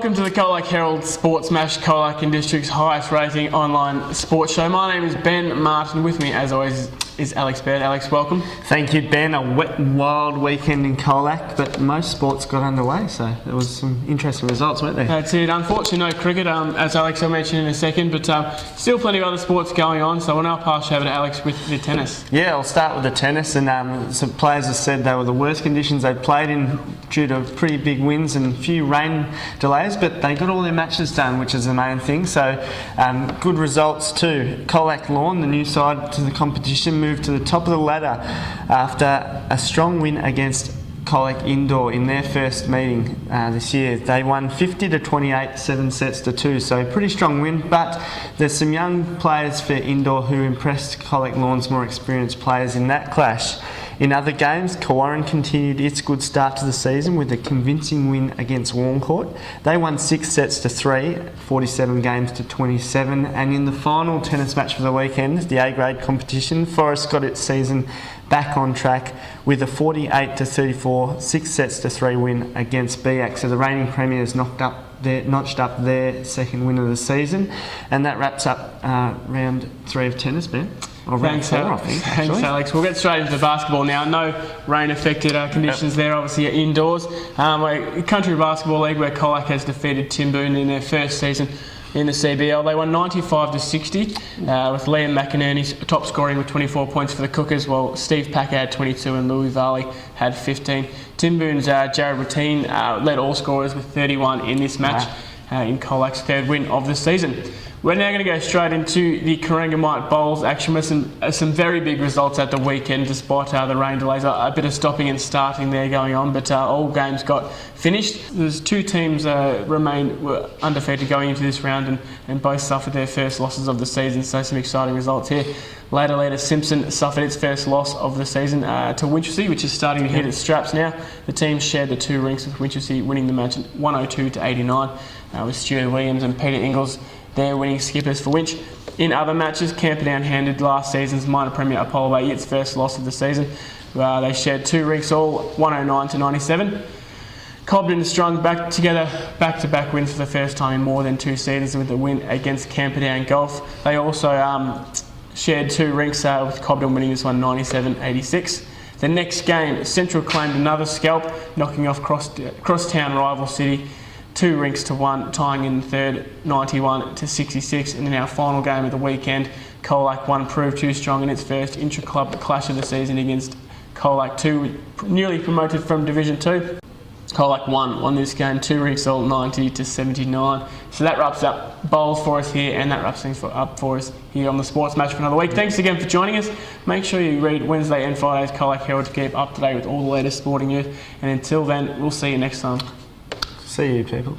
welcome to the Colac Herald Sports Mash, Colac and District's highest rating online sports show. My name is Ben Martin. With me, as always, is Alex Baird. Alex, welcome. Thank you, Ben. A wet, wild weekend in Colac, but most sports got underway, so there was some interesting results, weren't there? That's it. Unfortunately, no cricket, as Alex will mention in a second, but still plenty of other sports going on, so we'll now pass you over to Alex with the tennis. Yeah, I'll start with the tennis, and some players have said they were the worst conditions they'd played in due to pretty big winds and a few rain delays, but they got all their matches done, which is the main thing. So good results too. Colac Lawn, the new side to the competition, moved to the top of the ladder after a strong win against Colac Indoor in their first meeting this year. They won 50-28, 7 sets to 2, so pretty strong win, but there's some young players for Indoor who impressed Colac Lawn's more experienced players in that clash. In other games, Kawarren continued its good start to the season with a convincing win against Warncourt. They won 6 sets to 3, 47 games to 27, and in the final tennis match for the weekend, the A-grade competition, Forest got its season back on track with a 48-34, 6 sets to 3 win against BAC. So the reigning premiers notched up their second win of the season, and that wraps up round 3 of tennis, Ben. Thanks, I think. Thanks, Alex. We'll get straight into the basketball now. No rain-affected conditions there, obviously indoors. Country Basketball League, where Colac has defeated Timboon in their first season in the CBL. They won 95-60, with Liam McInerney's top scoring with 24 points for the Cookers, while Steve Packer had 22 and Louis Varley had 15. Timboon's Jared Routine led all scorers with 31 in this match, in Colac's third win of the season. We're now going to go straight into the Corangamite Bowls action with some very big results at the weekend, despite the rain delays. A bit of stopping and starting there going on, but all games got finished. There's 2 teams were undefeated going into this round, and both suffered their first losses of the season, so some exciting results here. Ladder leader Simpson suffered its first loss of the season to Winchelsea, which is starting to hit its straps now. The team shared the 2 rinks with Winchelsea, winning the match 102-89, with Stuart Williams and Peter Ingles their winning skippers for Winch. In other matches, Camperdown handed last season's minor premier Apollo Bay its first loss of the season. They shared 2 rinks all, 109-97. Cobden strung back-to-back wins for the first time in more than 2 seasons with a win against Camperdown Golf. They also shared 2 rinks with Cobden winning this one 97-86. The next game, Central claimed another scalp, knocking off crosstown rival City 2 rinks to 1, tying in the third 91-66. And in our final game of the weekend, Colac 1 proved too strong in its first intra-club clash of the season against Colac 2, newly promoted from Division 2. Colac won this game 2 rinks all, 90-79. So that wraps up bowls for us here, and that wraps things up for us here on the Sports Match for another week. Thanks again for joining us. Make sure you read Wednesday and Friday's Colac Herald to keep up to date with all the latest sporting news. And until then, we'll see you next time. See you, people.